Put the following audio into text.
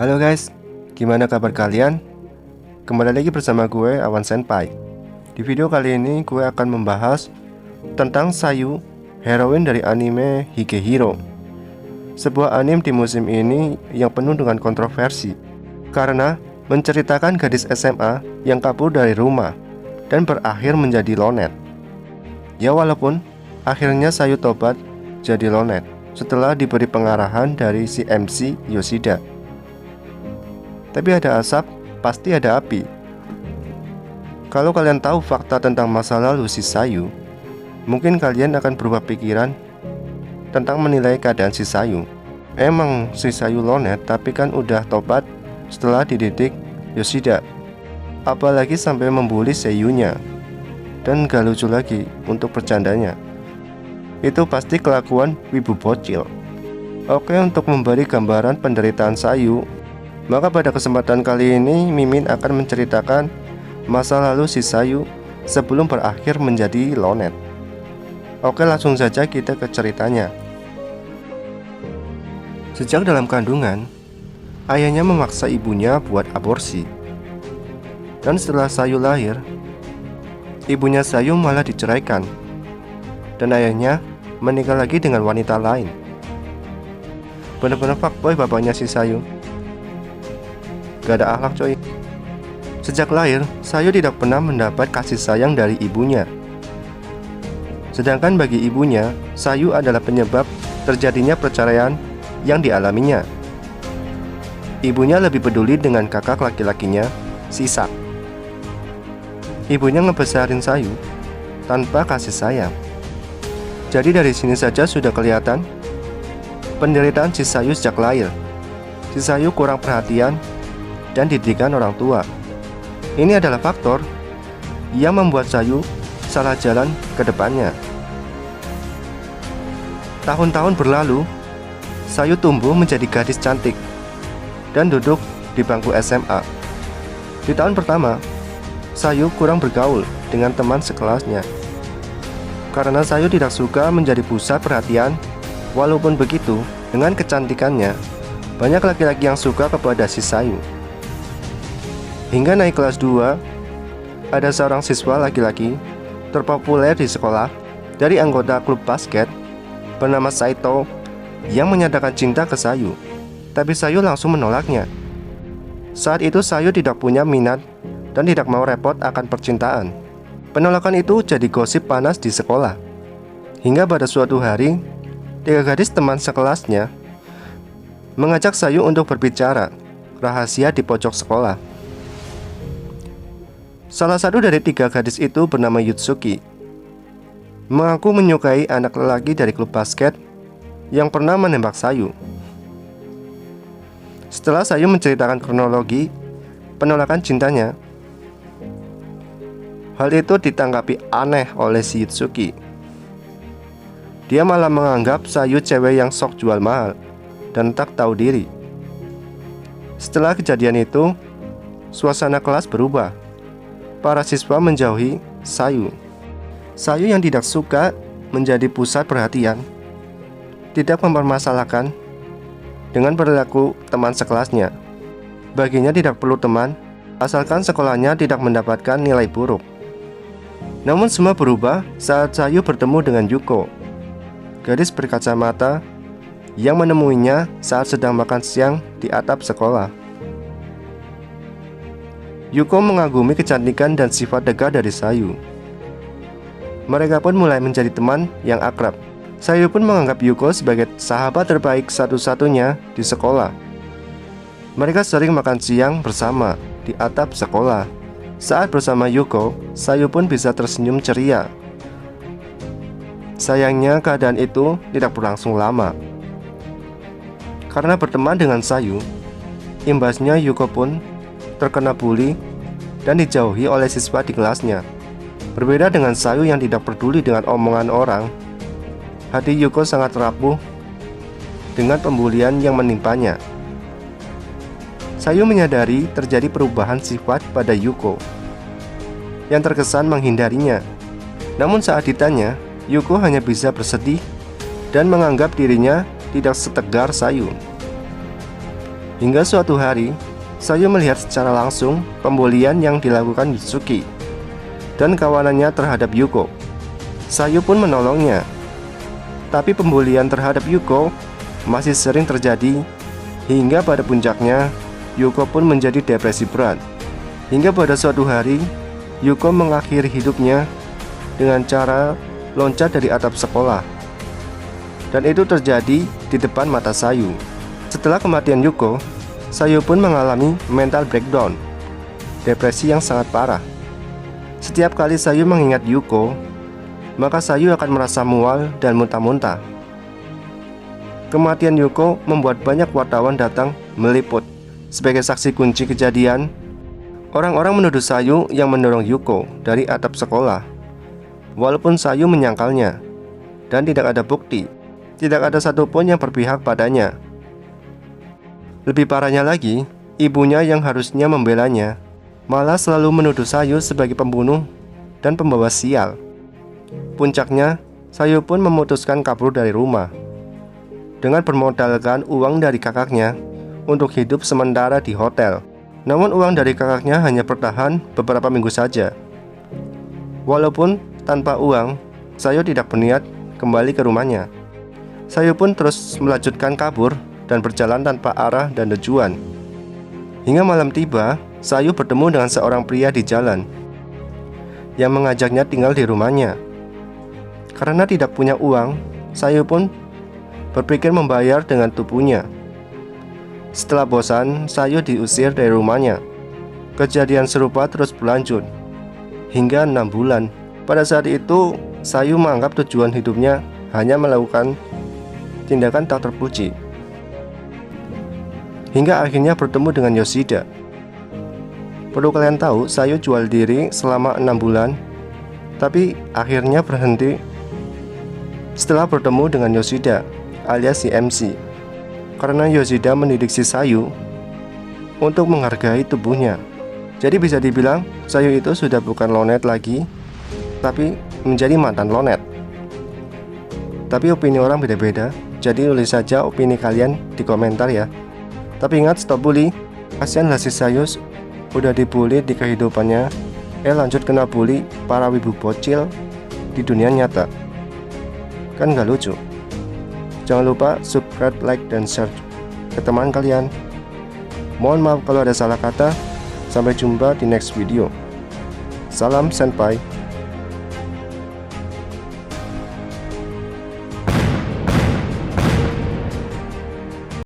Halo guys, gimana kabar kalian? Kembali lagi bersama gue, Awan Senpai. Di video kali ini gue akan membahas tentang Sayu, heroin dari anime Higehiro. Sebuah anime di musim ini yang penuh dengan kontroversi karena menceritakan gadis SMA yang kabur dari rumah dan berakhir menjadi lonet. Ya walaupun akhirnya Sayu tobat jadi lonet setelah diberi pengarahan dari si MC Yoshida. Tapi ada asap, pasti ada api. Kalau kalian tahu fakta tentang masa lalu si Sayu, mungkin kalian akan berubah pikiran tentang menilai keadaan si Sayu. Emang si Sayu lonet, tapi kan udah tobat setelah dididik Yoshida. Apalagi sampai membuli Seiyunya. Dan gak lucu lagi untuk bercandanya. Itu pasti kelakuan wibu bocil. Oke, untuk memberi gambaran penderitaan Sayu, maka pada kesempatan kali ini Mimin akan menceritakan masa lalu si Sayu sebelum berakhir menjadi lonet. Oke, langsung saja kita ke ceritanya. Sejak dalam kandungan, ayahnya memaksa ibunya buat aborsi. Dan setelah Sayu lahir, ibunya Sayu malah diceraikan. Dan ayahnya menikah lagi dengan wanita lain. Bener-bener fuckboy bapaknya si Sayu. Gak ada akhlak coy. Sejak lahir, Sayu tidak pernah mendapat kasih sayang dari ibunya. Sedangkan bagi ibunya, Sayu adalah penyebab terjadinya perceraian yang dialaminya. Ibunya lebih peduli dengan kakak laki-lakinya, Sisa. Ibunya ngebesarin Sayu tanpa kasih sayang. Jadi dari sini saja sudah kelihatan penderitaan si Sayu sejak lahir. Si Sayu kurang perhatian dan didikan orang tua. Ini adalah faktor yang membuat Sayu salah jalan ke depannya. Tahun-tahun berlalu, Sayu tumbuh menjadi gadis cantik dan duduk di bangku SMA. Di tahun pertama, Sayu kurang bergaul dengan teman sekelasnya karena Sayu tidak suka menjadi pusat perhatian. Walaupun begitu, dengan kecantikannya, banyak laki-laki yang suka kepada si Sayu. Hingga naik kelas 2, ada seorang siswa laki-laki terpopuler di sekolah dari anggota klub basket bernama Saito yang menyatakan cinta ke Sayu. Tapi Sayu langsung menolaknya. Saat itu Sayu tidak punya minat dan tidak mau repot akan percintaan. Penolakan itu jadi gosip panas di sekolah. Hingga pada suatu hari, 3 gadis teman sekelasnya mengajak Sayu untuk berbicara rahasia di pojok sekolah. Salah satu dari 3 gadis itu bernama Yutsuki, mengaku menyukai anak lelaki dari klub basket yang pernah menembak Sayu. Setelah Sayu menceritakan kronologi penolakan cintanya, hal itu ditanggapi aneh oleh si Yutsuki. Dia malah menganggap Sayu cewek yang sok jual mahal dan tak tahu diri. Setelah kejadian itu, suasana kelas berubah. Para siswa menjauhi Sayu. Sayu yang tidak suka menjadi pusat perhatian, tidak mempermasalahkan dengan perilaku teman sekelasnya. Baginya tidak perlu teman, asalkan sekolahnya tidak mendapatkan nilai buruk. Namun semua berubah saat Sayu bertemu dengan Yuko, gadis berkacamata yang menemuinya saat sedang makan siang di atap sekolah. Yuko mengagumi kecantikan dan sifat tegar dari Sayu. Mereka pun mulai menjadi teman yang akrab. Sayu pun menganggap Yuko sebagai sahabat terbaik satu-satunya di sekolah. Mereka sering makan siang bersama di atap sekolah. Saat bersama Yuko, Sayu pun bisa tersenyum ceria. Sayangnya keadaan itu tidak berlangsung lama. Karena berteman dengan Sayu, imbasnya Yuko pun terkena bully dan dijauhi oleh siswa di kelasnya. Berbeda dengan Sayu yang tidak peduli dengan omongan orang, hati Yuko sangat rapuh dengan pembulian yang menimpanya. Sayu menyadari terjadi perubahan sifat pada Yuko yang terkesan menghindarinya. Namun saat ditanya, Yuko hanya bisa bersedih dan menganggap dirinya tidak setegar Sayu. Hingga suatu hari, Sayu melihat secara langsung pembulian yang dilakukan Mitsuki dan kawanannya terhadap Yuko. Sayu pun menolongnya. Tapi pembulian terhadap Yuko masih sering terjadi, hingga pada puncaknya Yuko pun menjadi depresi berat. Hingga pada suatu hari, Yuko mengakhiri hidupnya dengan cara loncat dari atap sekolah. Dan itu terjadi di depan mata Sayu. Setelah kematian Yuko, Sayu pun mengalami mental breakdown, depresi yang sangat parah. Setiap kali Sayu mengingat Yuko, maka Sayu akan merasa mual dan muntah-muntah. Kematian Yuko membuat banyak wartawan datang meliput. Sebagai saksi kunci kejadian, orang-orang menuduh Sayu yang mendorong Yuko dari atap sekolah. Walaupun Sayu menyangkalnya dan tidak ada bukti, tidak ada satupun yang berpihak padanya. Lebih parahnya lagi, ibunya yang harusnya membelanya malah selalu menuduh Sayu sebagai pembunuh dan pembawa sial. Puncaknya, Sayu pun memutuskan kabur dari rumah dengan bermodalkan uang dari kakaknya untuk hidup sementara di hotel. Namun uang dari kakaknya hanya bertahan beberapa minggu saja. Walaupun tanpa uang, Sayu tidak berniat kembali ke rumahnya. Sayu pun terus melanjutkan kabur dan berjalan tanpa arah dan tujuan. Hingga malam tiba, Sayu bertemu dengan seorang pria di jalan yang mengajaknya tinggal di rumahnya. Karena tidak punya uang, Sayu pun berpikir membayar dengan tubuhnya. Setelah bosan, Sayu diusir dari rumahnya. Kejadian serupa terus berlanjut hingga 6 bulan. Pada saat itu, Sayu menganggap tujuan hidupnya hanya melakukan tindakan tak terpuji. Hingga akhirnya bertemu dengan Yoshida. Perlu kalian tahu, Sayu jual diri selama 6 bulan, tapi akhirnya berhenti setelah bertemu dengan Yoshida alias si MC. Karena Yoshida mendidik si Sayu untuk menghargai tubuhnya. Jadi bisa dibilang Sayu itu sudah bukan lonet lagi, tapi menjadi mantan lonet. Tapi opini orang beda-beda, jadi tulis saja opini kalian di komentar ya. Tapi ingat, stop bully. Kasianlah si Sayu udah dibully di kehidupannya, lanjut kena bully para wibu bocil di dunia nyata. Kan gak lucu. Jangan lupa subscribe, like, dan share ke teman kalian. Mohon maaf kalau ada salah kata. Sampai jumpa di next video. Salam senpai.